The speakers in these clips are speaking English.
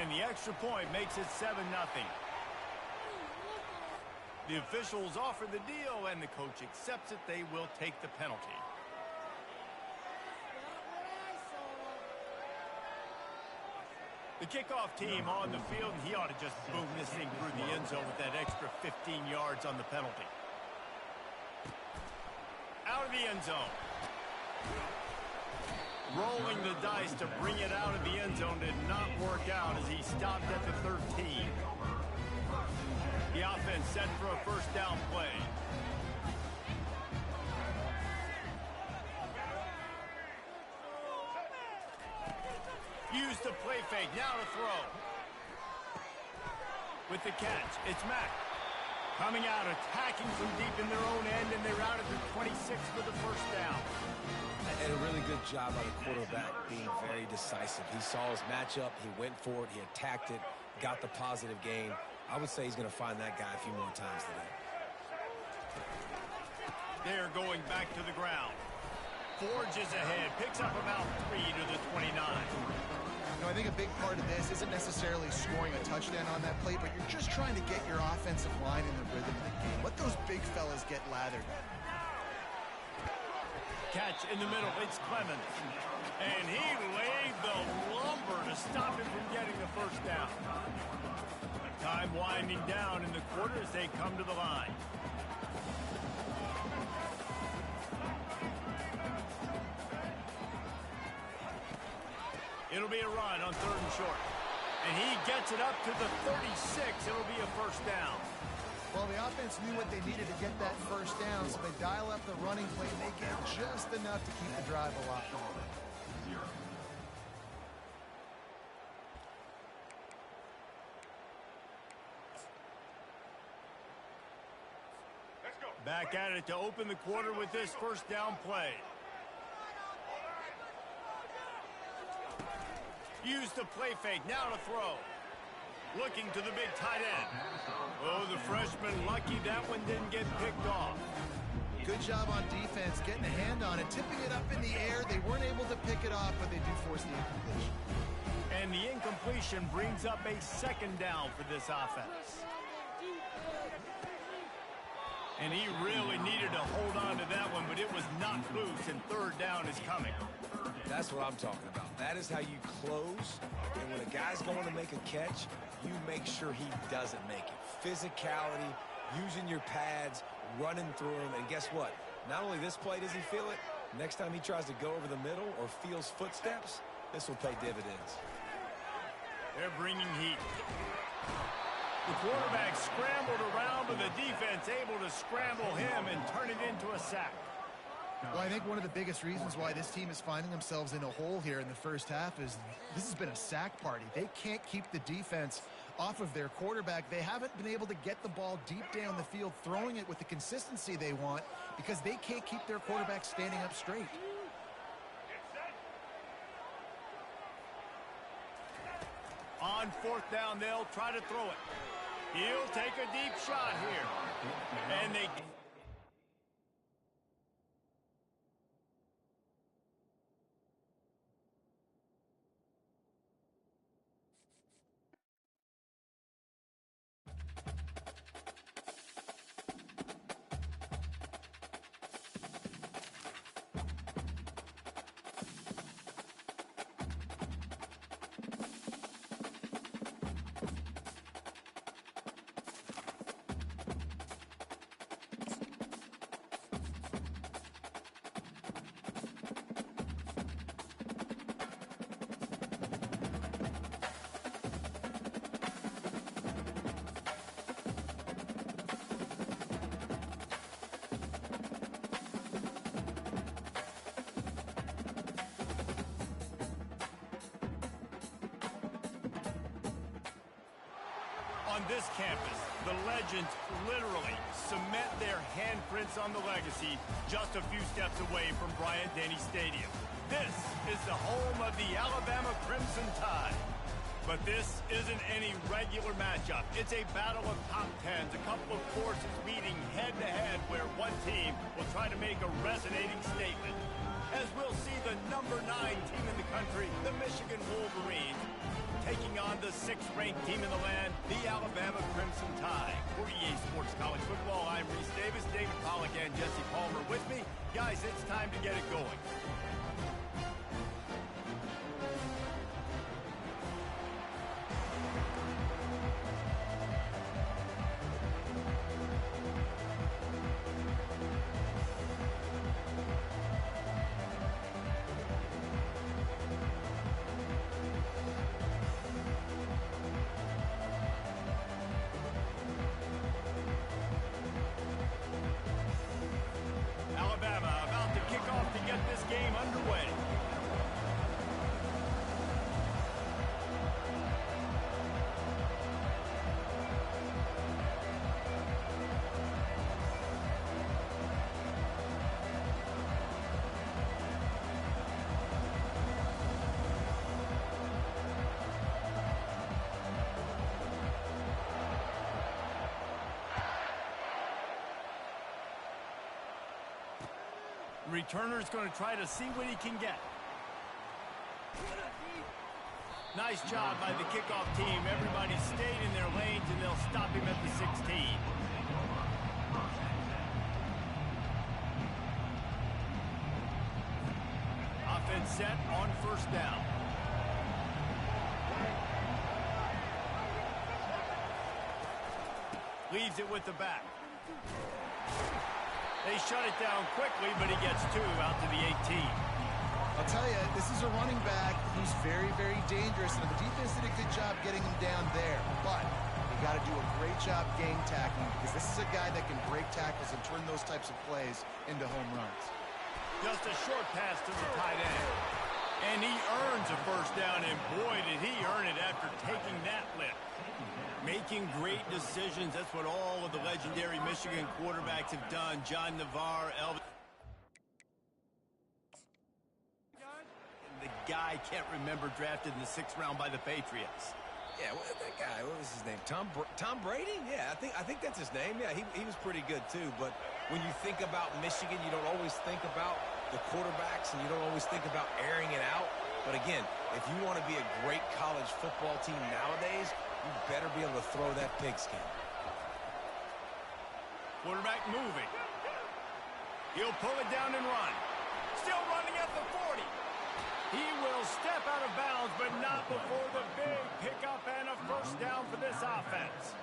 And the extra point makes it 7-0. The officials offer the deal, and the coach accepts it. They will take the penalty. The kickoff team on the field, and he ought to just boom this thing through the end zone with that extra 15 yards on the penalty. Out of the end zone. Rolling the dice to bring it out of the end zone did not work out as he stopped at the 13. The offense set for a first down play. Use the play fake, now to throw. With the catch, it's Mack. Coming out, attacking from deep in their own end, and they're out at the 26 for the first down. And a really good job by the quarterback being very decisive. He saw his matchup, he went for it, he attacked it, got the positive gain. I would say he's going to find that guy a few more times today. They're going back to the ground. Forges ahead, picks up about 3 to the 29. I think a big part of this isn't necessarily scoring a touchdown on that play, but you're just trying to get your offensive line in the rhythm of the game. Let those big fellas get lathered. Catch in the middle, it's Clemens. And he laid the lumber to stop him from getting the first down. Time winding down in the quarter as they come to the line. It'll be a run on 3rd and short. And he gets it up to the 36. It'll be a first down. Well, the offense knew what they needed to get that first down, so they dial up the running play, and they get just enough to keep the drive alive. Back at it to open the quarter with this first down play. Use the play fake, now to throw. Looking to the big tight end. Oh, the freshman lucky that one didn't get picked off. Good job on defense, getting a hand on it, tipping it up in the air. They weren't able to pick it off, but they do force the incompletion. And the incompletion brings up a second down for this offense. And he really needed to hold on to that one, but it was knocked loose, and 3rd down is coming. That's what I'm talking about. That is how you close. And when a guy's going to make a catch, you make sure he doesn't make it. Physicality, using your pads, running through him. And guess what? Not only this play does he feel it, next time he tries to go over the middle or feels footsteps, this will pay dividends. They're bringing heat. The quarterback scrambled around, but the defense able to scramble him and turn it into a sack. Well, I think one of the biggest reasons why this team is finding themselves in a hole here in the first half is this has been a sack party. They can't keep the defense off of their quarterback. They haven't been able to get the ball deep down the field, throwing it with the consistency they want because they can't keep their quarterback standing up straight. On 4th down, they'll try to throw it. He'll take a deep shot here. And they... On this campus, the legends literally cement their handprints on the legacy just a few steps away from Bryant-Denny Stadium. This is the home of the Alabama Crimson Tide. But this isn't any regular matchup. It's a battle of top tens, a couple of forces meeting head-to-head where one team will try to make a resonating statement. As we'll see the number 9 team in the country, the Michigan Wolverines, taking on the 6th-ranked team in the land, the Alabama Crimson Tide. For EA Sports College Football, I'm Reese Davis, David Pollack, and Jesse Palmer with me. Guys, it's time to get it going. Alabama about to kick off to get this game underway. Returner's going to try to see what he can get. Nice job by the kickoff team. Everybody stayed in their lanes, and they'll stop him at the 16. Offense set on 1st down. Leaves it with the back. They shut it down quickly, but he gets 2 out to the 18. I'll tell you, this is a running back who's very, very dangerous, and the defense did a good job getting him down there. But you got to do a great job game tackling, because this is a guy that can break tackles and turn those types of plays into home runs. Just a short pass to the tight end. And he earns a 1st down, and boy, did he earn it after taking that lift. Making great decisions. That's what all of the legendary Michigan quarterbacks have done. John Navarre, Elvis. The guy can't remember, drafted in the 6th round by the Patriots. Yeah, that guy, what was his name? Tom Brady? Yeah, I think that's his name. Yeah, he was pretty good too. But when you think about Michigan, you don't always think about the quarterbacks, and you don't always think about airing it out. But again, if you want to be a great college football team nowadays, you better be able to throw that pigskin. Quarterback moving. He'll pull it down and run. Still running at the 40. He will step out of bounds, but not before the big pickup and a 1st down for this offense.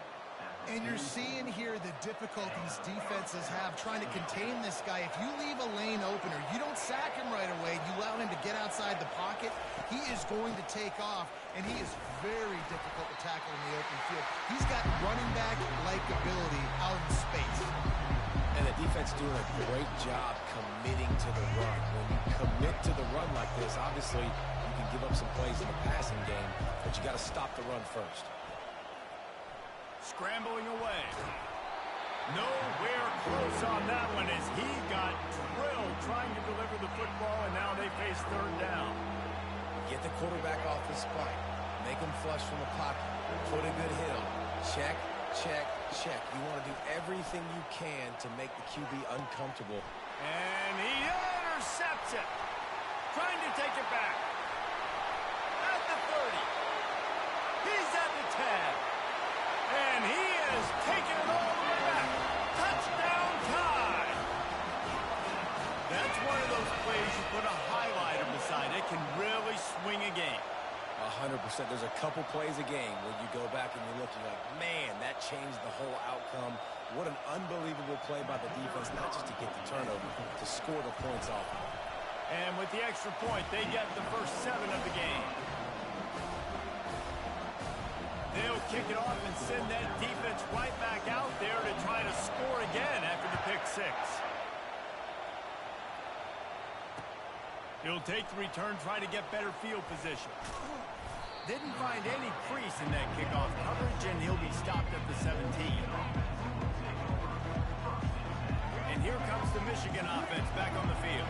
And you're seeing here the difficulties defenses have trying to contain this guy. If you leave a lane open or you don't sack him right away, you allow him to get outside the pocket, he is going to take off, and he is very difficult to tackle in the open field. He's got running back-like ability out in space. And the defense doing a great job committing to the run. When you commit to the run like this, obviously you can give up some plays in the passing game, but you got to stop the run first. Scrambling away. Nowhere close on that one as he got drilled trying to deliver the football, and now they face 3rd down. Get the quarterback off the spike. Make him flush from the pocket. Put a good hit on. Check, check, check. You want to do everything you can to make the QB uncomfortable. And he intercepts it. Trying to take it back. At the 30. He's at the 10. And he is taking it all the way back. Touchdown tie. That's one of those plays you put a highlighter beside. It can really swing a game. 100%. There's a couple plays a game where you go back and you look, you're like, man, that changed the whole outcome. What an unbelievable play by the defense, not just to get the turnover, to score the points off. And with the extra point, they get the first 7 of the game. They'll kick it off and send that defense right back out there to try to score again after the pick 6. He'll take the return, try to get better field position. Didn't find any crease in that kickoff coverage, and he'll be stopped at the 17. And here comes the Michigan offense back on the field.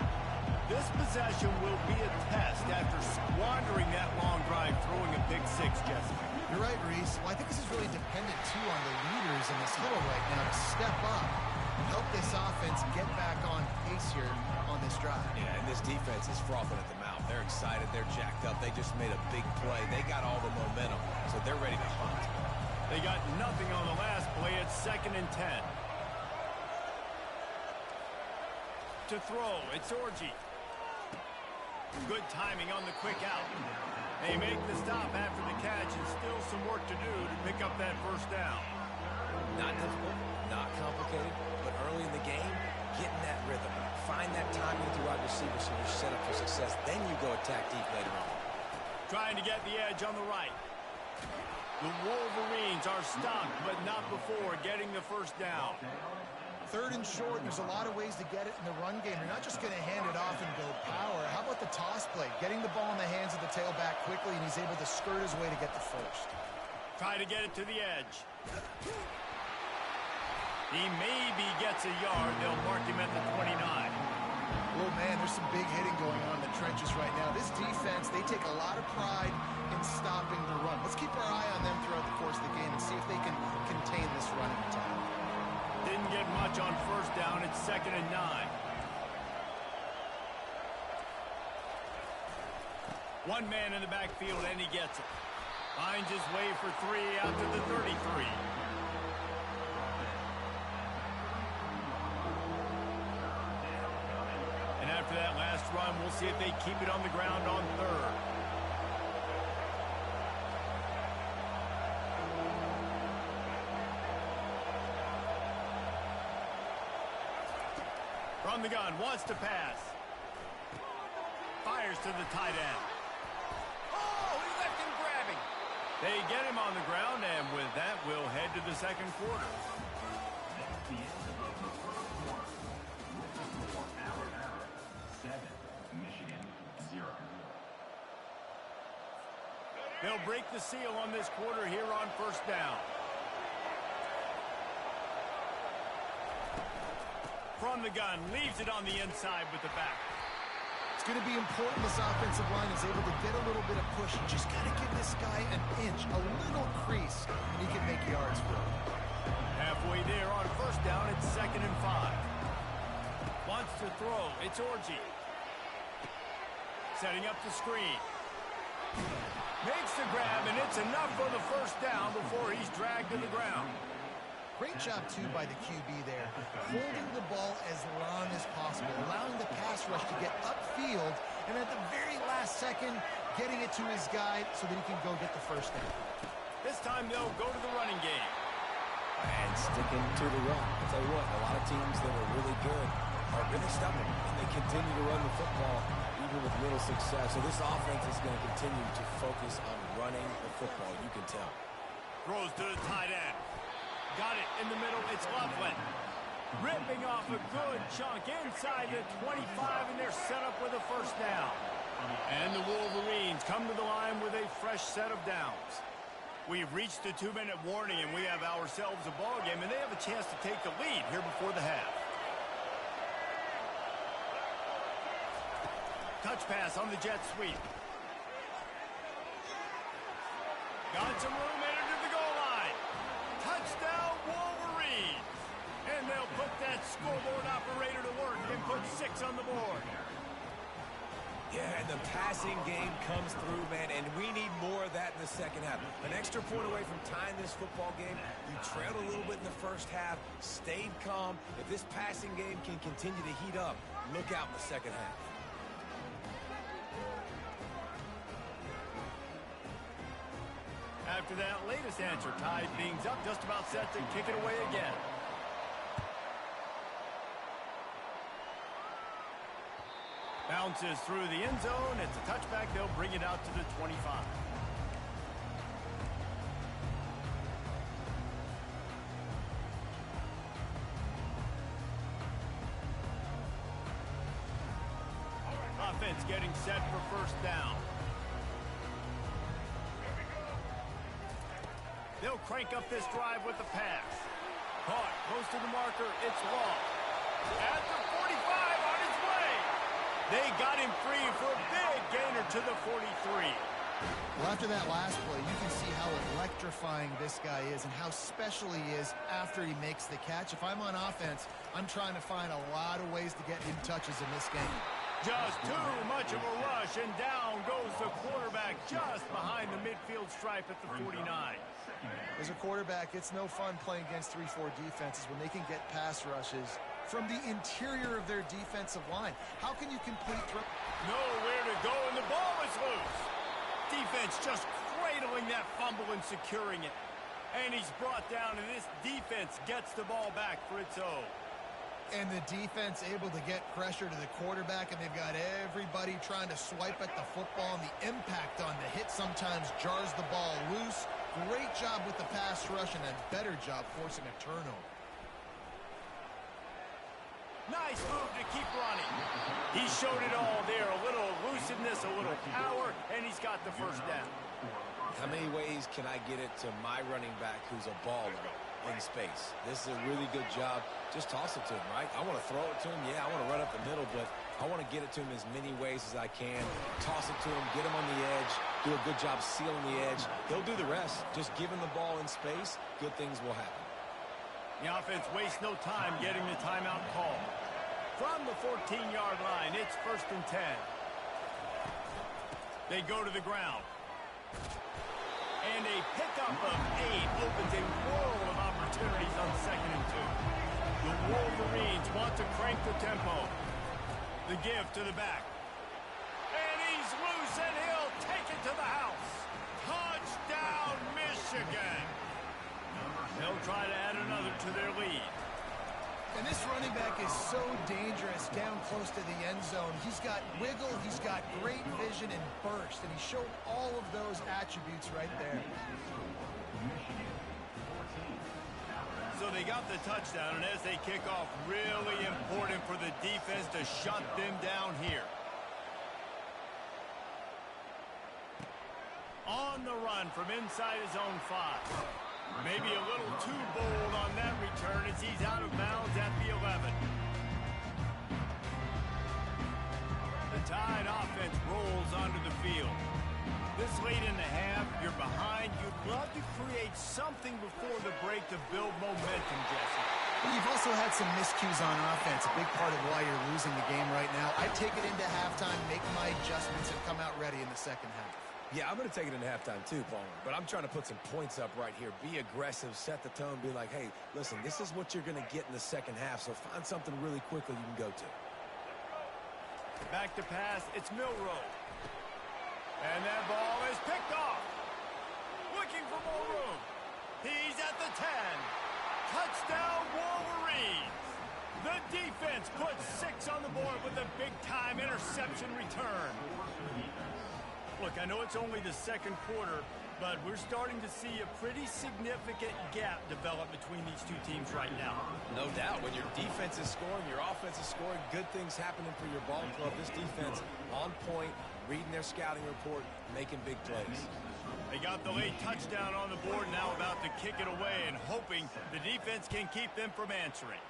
This possession will be a test after squandering that long drive, throwing a pick 6, Jesse. You're right, Reese. Well, I think this is really dependent, too, on the leaders in this huddle right now to step up and help this offense get back on pace here on this drive. Yeah, and this defense is frothing at the mouth. They're excited. They're jacked up. They just made a big play. They got all the momentum, so they're ready to hunt. They got nothing on the last play. It's 2nd and 10. To throw, it's Orji. Good timing on the quick out. They make the stop after the catch, and still some work to do to pick up that first down. Not difficult, not complicated, but early in the game, getting that rhythm. Find that timing with your wide receiver so you're set up for success. Then you go attack deep later on. Trying to get the edge on the right. The Wolverines are stopped, but not before getting the first down. 3rd and short, there's a lot of ways to get it in the run game. You're not just going to hand it off and go power. How about the toss play? Getting the ball in the hands of the tailback quickly, and he's able to skirt his way to get the first. Try to get it to the edge. He maybe gets a yard. They'll mark him at the 29. Oh, man, there's some big hitting going on in the trenches right now. This defense, they take a lot of pride in stopping the run. Let's keep our eye on them throughout the course of the game and see if they can contain this running attack. Didn't get much on first down. It's 2nd and 9. One man in the backfield, and he gets it. Finds his way for 3 out to the 33. And after that last run, we'll see if they keep it on the ground on 3rd. From the gun, wants to pass. Fires to the tight end. Oh, he left him grabbing. They get him on the ground, and with that, we'll head to the 2nd quarter. That's the end of the first quarter. For Alabama, 7, Michigan, 0. They'll break the seal on this quarter here on first down. From the gun, leaves it on the inside with the back. It's going to be important this offensive line is able to get a little bit of push. You just got to give this guy an inch, a little crease, and he can make yards for him. Halfway there on first down, it's 2nd and 5. Wants to throw, it's Orji. Setting up the screen. Makes the grab, and it's enough for the first down before he's dragged to the ground. Great job, too, by the QB there, holding the ball as long as possible, allowing the pass rush to get upfield, and at the very last second, getting it to his guy so that he can go get the first down. This time they'll go to the running game. And sticking to the run. I'll tell you what, a lot of teams that are really good are really stubborn, and they continue to run the football even with little success. So this offense is going to continue to focus on running the football, you can tell. Throws to the tight end. Got it in the middle. It's Loveland. Ripping off a good chunk inside the 25, and they're set up with a first down. And the Wolverines come to the line with a fresh set of downs. We've reached the 2-minute warning, and we have ourselves a ball game, and they have a chance to take the lead here before the half. Touch pass on the jet sweep. Got some room, entered to the goal line. Touchdown, Wolverines. And they'll put that scoreboard operator to work and put 6 on the board. Yeah, and the passing game comes through, man, and we need more of that in the second half. An extra point away from tying this football game. You trailed a little bit in the first half, stayed calm. If this passing game can continue to heat up, look out in the second half. After that latest answer, tied things up, just about set to kick it away again. Bounces through the end zone. It's a touchback. They'll bring it out to the 25. Offense getting set for first down. They'll crank up this drive with the pass. Caught, close to the marker, it's long. At the 45, on his way. They got him free for a big gainer to the 43. Well, after that last play, you can see how electrifying this guy is and how special he is after he makes the catch. If I'm on offense, I'm trying to find a lot of ways to get him touches in this game. Just too much of a rush, and down goes the quarterback just behind the midfield stripe at the 49. As a quarterback, it's no fun playing against 3-4 defenses when they can get pass rushes from the interior of their defensive line. How can you complete throw? Nowhere to go, and the ball is loose. Defense just cradling that fumble and securing it. And he's brought down, and this defense gets the ball back for its own. And the defense able to get pressure to the quarterback, and they've got everybody trying to swipe at the football, and the impact on the hit sometimes jars the ball loose. Great job with the pass rush, and a better job forcing a turnover. Nice move to keep running. He showed it all there. A little elusiveness, a little power, and he's got the first down. How many ways can I get it to my running back who's a baller in space? This is a really good job. Just toss it to him, right? I want to throw it to him. Yeah, I want to run up the middle, but I want to get it to him as many ways as I can. Toss it to him, get him on the edge, do a good job sealing the edge. He'll do the rest. Just give him the ball in space, good things will happen. The offense wastes no time getting the timeout call. From the 14-yard line, it's 1st and 10. They go to the ground. And a pickup of 8 opens a world of opportunities on 2nd and 2. The Wolverines want to crank the tempo. The give to the back. And he's loose, and he'll take it to the house. Touchdown, Michigan. They'll try to add another to their lead. And this running back is so dangerous down close to the end zone. He's got wiggle, he's got great vision and burst, and he showed all of those attributes right there. So they got the touchdown, and as they kick off, really important for the defense to shut them down here. On the run from inside his own 5. Maybe a little too bold on that return as he's out of bounds at the 11. The Tide offense rolls onto the field. This late in the half, you're behind. You'd love to create something before the break to build momentum, Jesse. You've also had some miscues on offense, a big part of why you're losing the game right now. I take it into halftime, make my adjustments, and come out ready in the second half. Yeah, I'm going to take it into halftime too, Palmer. But I'm trying to put some points up right here. Be aggressive, set the tone, be like, hey, listen, this is what you're going to get in the second half, so find something really quickly you can go to. Back to pass, it's Milroe. And that ball is picked off. Looking for more room. He's at the 10. Touchdown, Wolverines. The defense puts 6 on the board with a big-time interception return. Look, I know it's only the second quarter, but we're starting to see a pretty significant gap develop between these two teams right now. No doubt. When your defense is scoring, your offense is scoring, good things happening for your ball club. This defense on point, reading their scouting report, making big plays. They got the late touchdown on the board, now about to kick it away and hoping the defense can keep them from answering.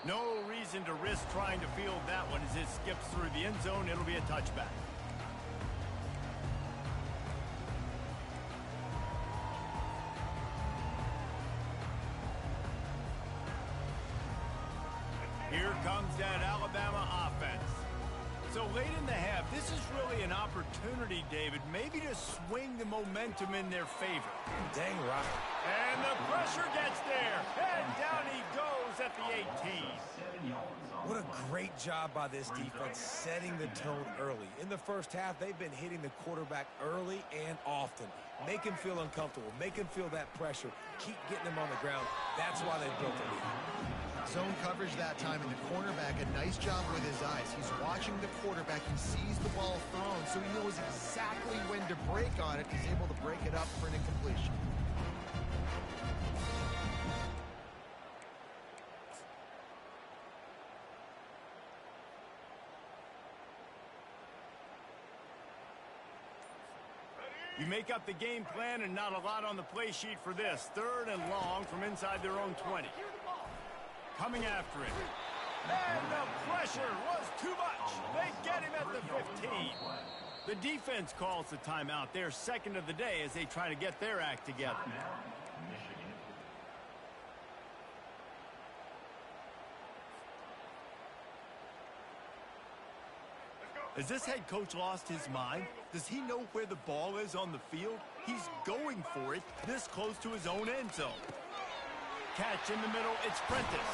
No reason to risk trying to field that one as it skips through the end zone. It'll be a touchback. Here comes that Alabama offense. So late in the half, this is really an opportunity, David, maybe to swing the momentum in their favor. Dang right. And the pressure gets there. And down he goes at the 18. What a great job by this defense setting the tone early. In the first half, they've been hitting the quarterback early and often. Make him feel uncomfortable. Make him feel that pressure. Keep getting him on the ground. That's why they built the lead. Zone coverage that time, and the cornerback, a nice job with his eyes. He's watching the quarterback. He sees the ball thrown, so he knows exactly when to break on it. He's able to break it up for an incompletion. You make up the game plan and not a lot on the play sheet for this. 3rd and long from inside their own 20. Coming after it. And the pressure was too much. They get him at the 15. The defense calls the timeout. Their second of the day as they try to get their act together. Has this head coach lost his mind? Does he know where the ball is on the field? He's going for it this close to his own end zone. Catch in the middle, it's Prentice.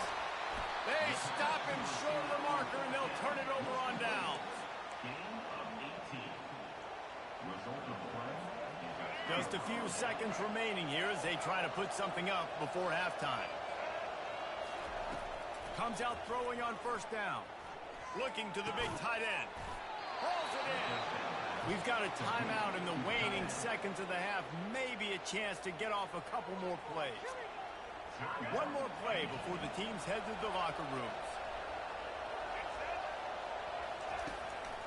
They stop him short of the marker, and they'll turn it over on downs. Gain of 18. Result of play. Just a few seconds remaining here as they try to put something up before halftime. Comes out throwing on first down. Looking to the big tight end. Pulls it in. We've got a timeout in the waning seconds of the half. Maybe a chance to get off a couple more plays. One more play before the teams head to the locker rooms.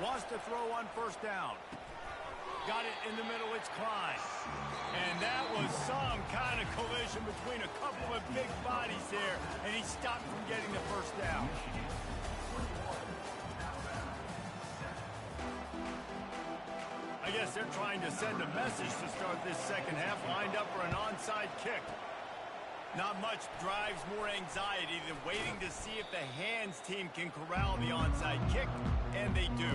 Wants to throw on first down. Got it in the middle, it's Klein. And that was some kind of collision between a couple of big bodies there, and he stopped from getting the first down. I guess they're trying to send a message to start this second half, lined up for an onside kick. Not much drives more anxiety than waiting to see if the hands team can corral the onside kick, and they do.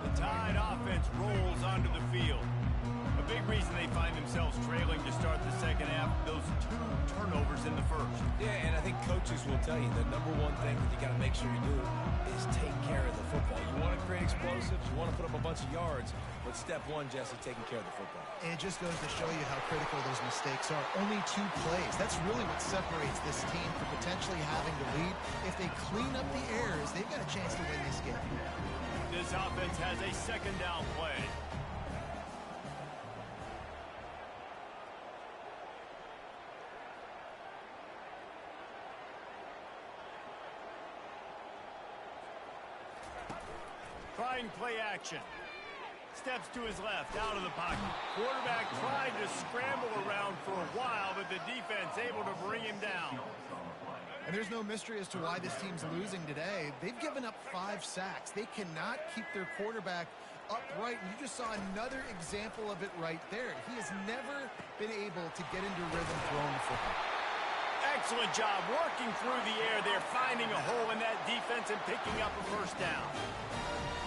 The Tide offense rolls onto the field. A big reason they find themselves trailing to start the second half, those 2 turnovers in the first. Yeah, and I think coaches will tell you the number one thing that you got to make sure you do is take care of the football. You want to create explosives, you want to put up a bunch of yards, but step one, Jesse, taking care of the football. And it just goes to show you how critical those mistakes are. Only 2 plays. That's really what separates this team from potentially having to lead. If they clean up the errors, they've got a chance to win this game. This offense has a second down play. Trying play action. Steps to his left, out of the pocket. Quarterback tried to scramble around for a while, but the defense able to bring him down. And there's no mystery as to why this team's losing today. They've given up 5 sacks. They cannot keep their quarterback upright. And you just saw another example of it right there. He has never been able to get into rhythm throwing the football. Excellent job working through the air there, finding a hole in that defense and picking up a first down.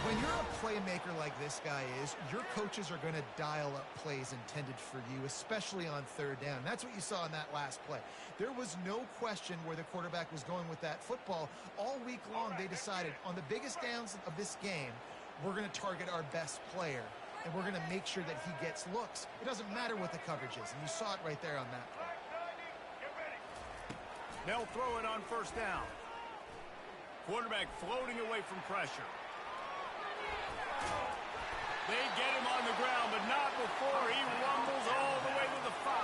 When you're a playmaker like this guy is, your coaches are going to dial up plays intended for you, especially on third down. That's what you saw in that last play. There was no question where the quarterback was going with that football. All week long, they decided on the biggest downs of this game, we're going to target our best player, and we're going to make sure that he gets looks. It doesn't matter what the coverage is, and you saw it right there on that play. They'll throw it on first down. Quarterback floating away from pressure. They get him on the ground, but not before he rumbles all the way to the 5.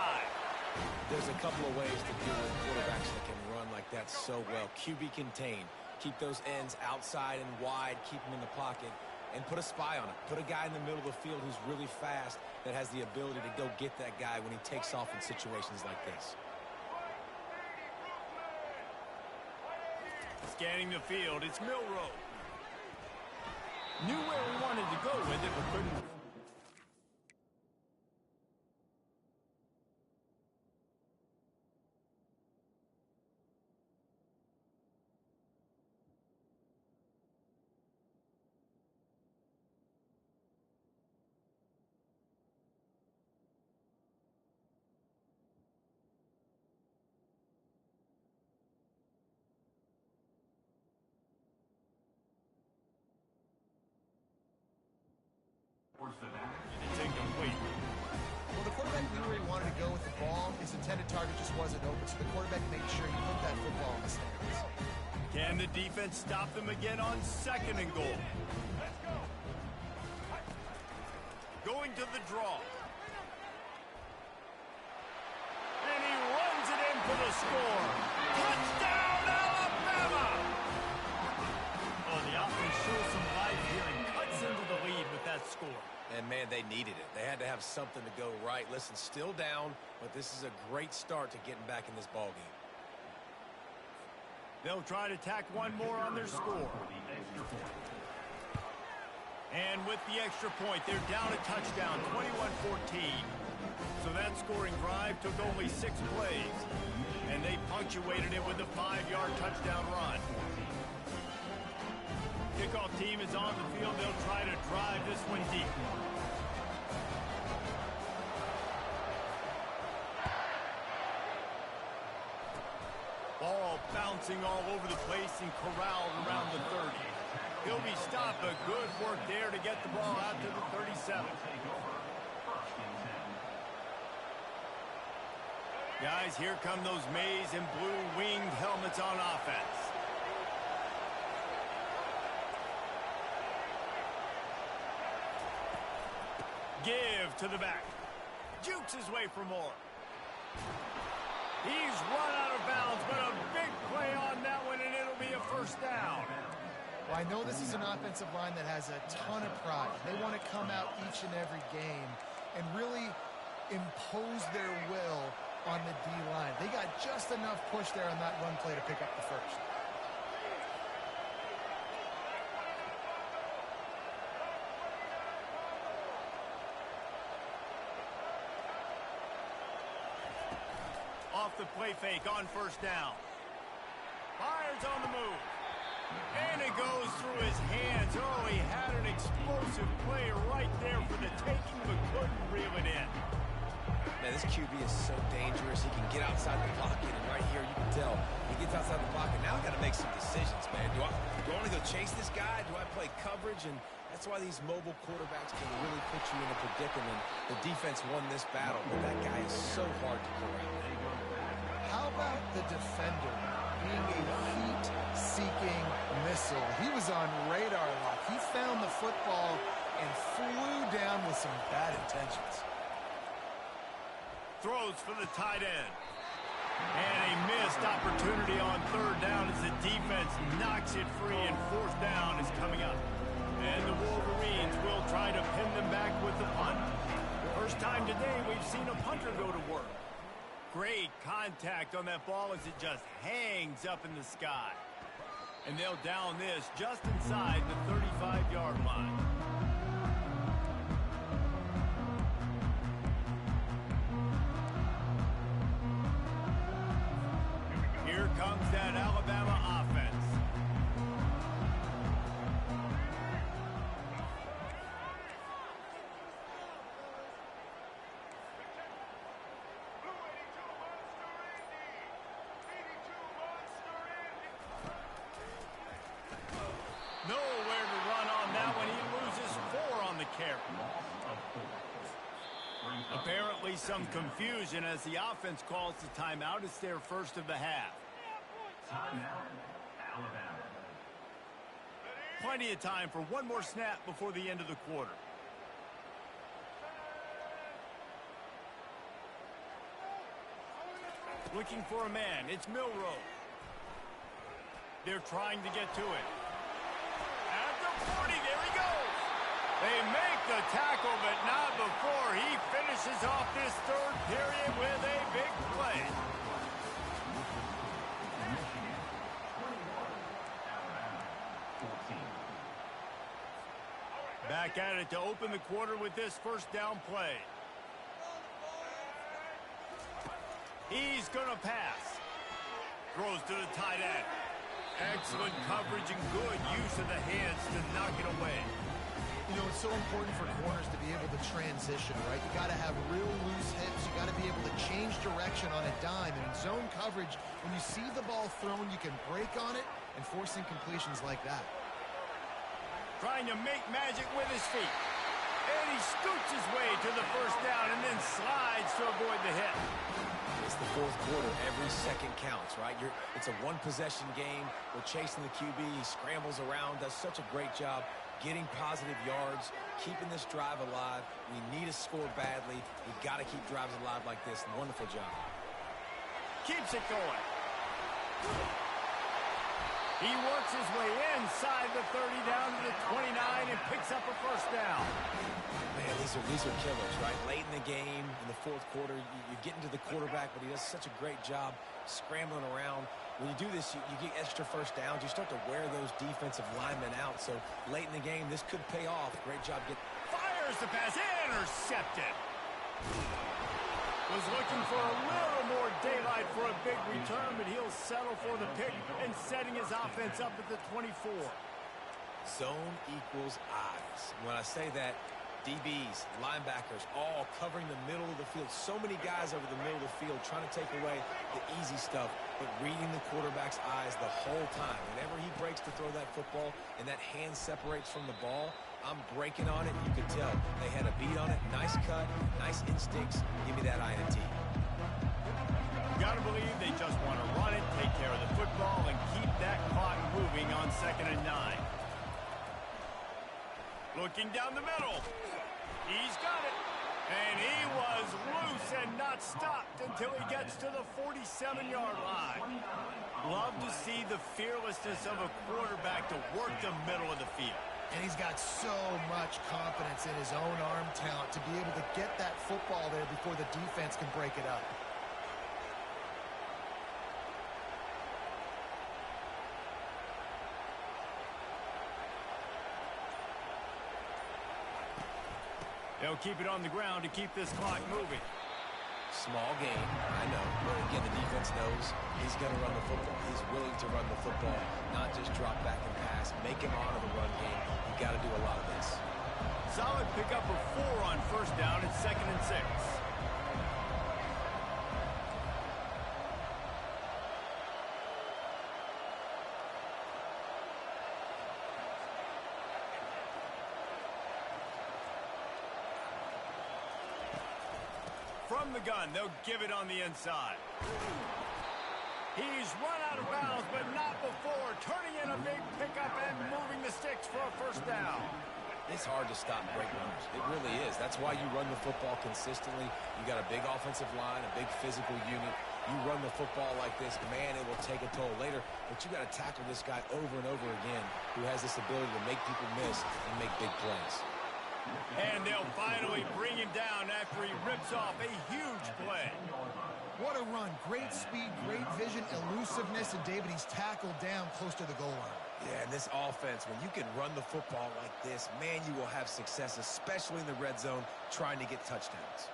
There's a couple of ways to deal with quarterbacks that can run like that so well. QB contain. Keep those ends outside and wide. Keep them in the pocket. And put a spy on it. Put a guy in the middle of the field who's really fast that has the ability to go get that guy when he takes off in situations like this. Scanning the field, it's Milroe. Knew where he wanted to go with it, but couldn't. It's incomplete. Well, the quarterback knew where he wanted to go with the ball. His intended target just wasn't open, so the quarterback made sure he put that football in the stands. Can the defense stop them again on second and goal? Going to the draw. And he runs it in for the score. Touchdown, Alabama! Oh, the offense shows some life here and cuts into the lead with that score. And, man, they needed it. They had to have something to go right. Listen, still down, but this is a great start to getting back in this ballgame. They'll try to tack one more on their score. And with the extra point, they're down a touchdown, 21-14. So that scoring drive took only 6 plays, and they punctuated it with a 5-yard touchdown run. Kickoff team is on the field. They'll try to drive this one deep. Ball bouncing all over the place and corralled around the 30. He'll be stopped, but good work there to get the ball out to the 37. Guys, here come those maize and blue winged helmets on offense. Give to the back. Jukes his way for more. He's run out of bounds, but a big play on that one, and it'll be a first down. Well, I know this is an offensive line that has a ton of pride. They want to come out each and every game and really impose their will on the D-line. They got just enough push there on that run play to pick up the first. Off the play fake on first down. Fires on the move. And it goes through his hands. Oh, he had an explosive play right there for the taking, but couldn't reel it in. Man, this QB is so dangerous. He can get outside the pocket, and right here you can tell he gets outside the pocket. Now I got to make some decisions, man. Do I want to go chase this guy? Do I play coverage? And that's why these mobile quarterbacks can really put you in a predicament. The defense won this battle, but that guy is so hard to corral. How about the defender being a heat-seeking missile? He was on radar lock. He found the football and flew down with some bad intentions. Throws for the tight end. And a missed opportunity on third down as the defense knocks it free, and fourth down is coming up. And the Wolverines will try to pin them back with the punt. First time today we've seen a punter go to work. Great contact on that ball as it just hangs up in the sky. And they'll down this just inside the 35-yard line. Here comes that Alabama offense. Nowhere to run on that one. He loses 4 on the carry. Apparently some confusion as the offense calls the timeout. It's their first of the half. Timeout, Alabama. Plenty of time for one more snap before the end of the quarter. Looking for a man. It's Milroe. They're trying to get to it. At the 40, there he goes. They make the tackle, but not before he finishes off this third period with a big play. Back at it to open the quarter with this first down play. He's going to pass. Throws to the tight end. Excellent coverage and good use of the hands to knock it away. You know, it's so important for corners to be able to transition, right? You got to have real loose hips. You got to be able to change direction on a dime. And in zone coverage, when you see the ball thrown, you can break on it and force incompletions like that. Trying to make magic with his feet. And he scoots his way to the first down and then slides to avoid the hit. It's the fourth quarter. Every second counts, right? It's a one-possession game. We're chasing the QB. He scrambles around, does such a great job getting positive yards, keeping this drive alive. We need to score badly. We've got to keep drives alive like this. Wonderful job. Keeps it going. He works his way inside the 30 down to the 29 and picks up a first down. Man, these are killers, right? Late in the game, in the fourth quarter, you're getting to the quarterback, but he does such a great job scrambling around. When you do this, you get extra first downs. You start to wear those defensive linemen out. So late in the game, this could pay off. Great job getting. Fires the pass, intercepted. Was looking for a little more daylight for a big return, but he'll settle for the pick and setting his offense up at the 24. Zone equals eyes. When I say that, DBs, linebackers, all covering the middle of the field. So many guys over the middle of the field trying to take away the easy stuff, but reading the quarterback's eyes the whole time. Whenever he breaks to throw that football and that hand separates from the ball, I'm breaking on it. You could tell they had a beat on it. Nice cut, nice instincts. Give me that INT. Gotta believe they just want to run it, take care of the football, and keep that clock moving on 2nd and 9. Looking down the middle. He's got it. And he was loose and not stopped until he gets to the 47-yard line. Love to see the fearlessness of a quarterback to work the middle of the field. And he's got so much confidence in his own arm talent to be able to get that football there before the defense can break it up. They'll keep it on the ground to keep this clock moving. Small game, I know. But again, the defense knows he's going to run the football. He's willing to run the football, not just drop back and pass. Make him honor the run game. You got to do a lot of this. Solid pickup of 4 on 1st down and 2nd and 6. From the gun, they'll give it on the inside. He's run out of bounds, but not before turning in a big pickup and moving the sticks for a 1st down. It's hard to stop great runners. It really is. That's why you run the football consistently. You got a big offensive line, a big physical unit. You run the football like this, man, it will take a toll later. But you got to tackle this guy over and over again who has this ability to make people miss and make big plays. And they'll finally bring him down after he rips off a huge play. What a run. Great speed, great vision, elusiveness, and David, he's tackled down close to the goal line. Yeah, and this offense, when you can run the football like this, man, you will have success, especially in the red zone, trying to get touchdowns.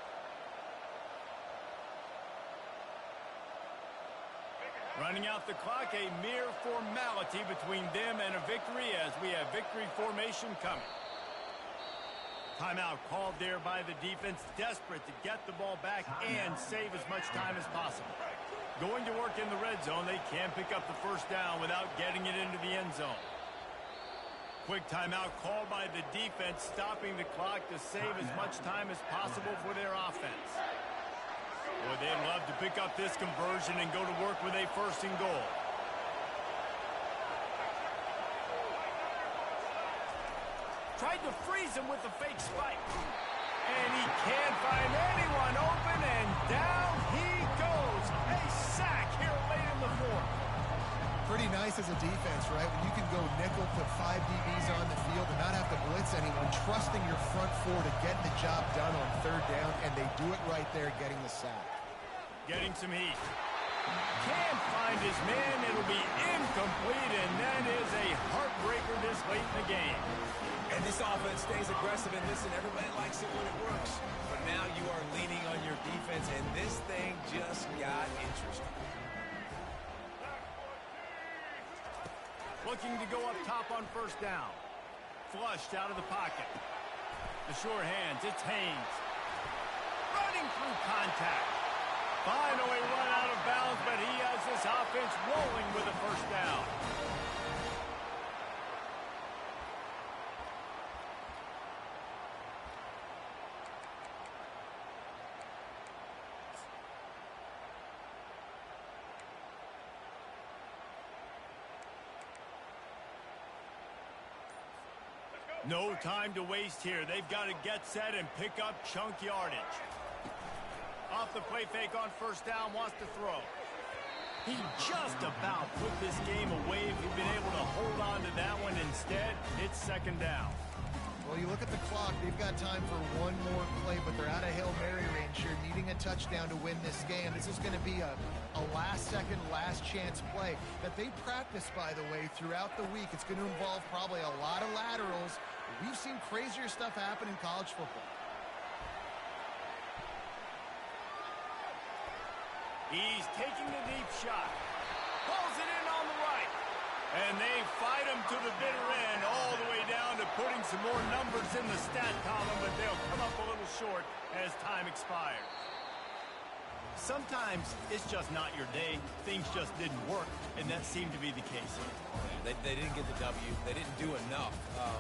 Running out the clock, a mere formality between them and a victory as we have victory formation coming. Timeout called there by the defense, desperate to get the ball back and save as much time as possible. Going to work in the red zone, they can pick up the 1st down without getting it into the end zone. Quick timeout called by the defense, stopping the clock to save as much time as possible for their offense. Boy, they'd love to pick up this conversion and go to work with a 1st and goal. Tried to freeze him with the fake spike. And he can't find anyone open, and down he goes. A sack here late in the 4th. Pretty nice as a defense, right? When you can go nickel, put 5 DBs on the field and not have to blitz anyone, trusting your front 4 to get the job done on 3rd down, and they do it right there, getting the sack. Getting some heat. Can't find his man. It'll be incomplete, and that is a heartbreaker this late in the game. And this offense stays aggressive, and listen, everybody likes it when it works. But now you are leaning on your defense, and this thing just got interesting. Looking to go up top on 1st down. Flushed out of the pocket. The sure hands, it's Haynes. Running through contact. Finally run out of bounds, but he has this offense rolling with a 1st down. No time to waste here. They've got to get set and pick up chunk yardage. Off the play fake on 1st down, wants to throw. He just about put this game away if he'd been able to hold on to that one. Instead, it's 2nd down. Well, you look at the clock, they've got time for one more play, but they're out of Hail Mary range here, needing a touchdown to win this game. This is going to be a last-second, last-chance play that they practice, by the way, throughout the week. It's going to involve probably a lot of laterals. We've seen crazier stuff happen in college football. He's taking the deep shot. Pulls it in on the right. And they fight him to the bitter end, all the way down to putting some more numbers in the stat column, but they'll come up a little short as time expires. Sometimes it's just not your day. Things just didn't work, and that seemed to be the case here. They didn't get the W. They didn't do enough.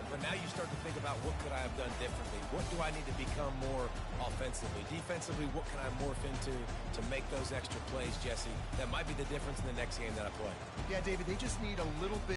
But now you start to think about what could I have done differently? What do I need to become more offensively? Defensively, what can I morph into to make those extra plays, Jesse? That might be the difference in the next game that I play. Yeah, David, they just need a little bit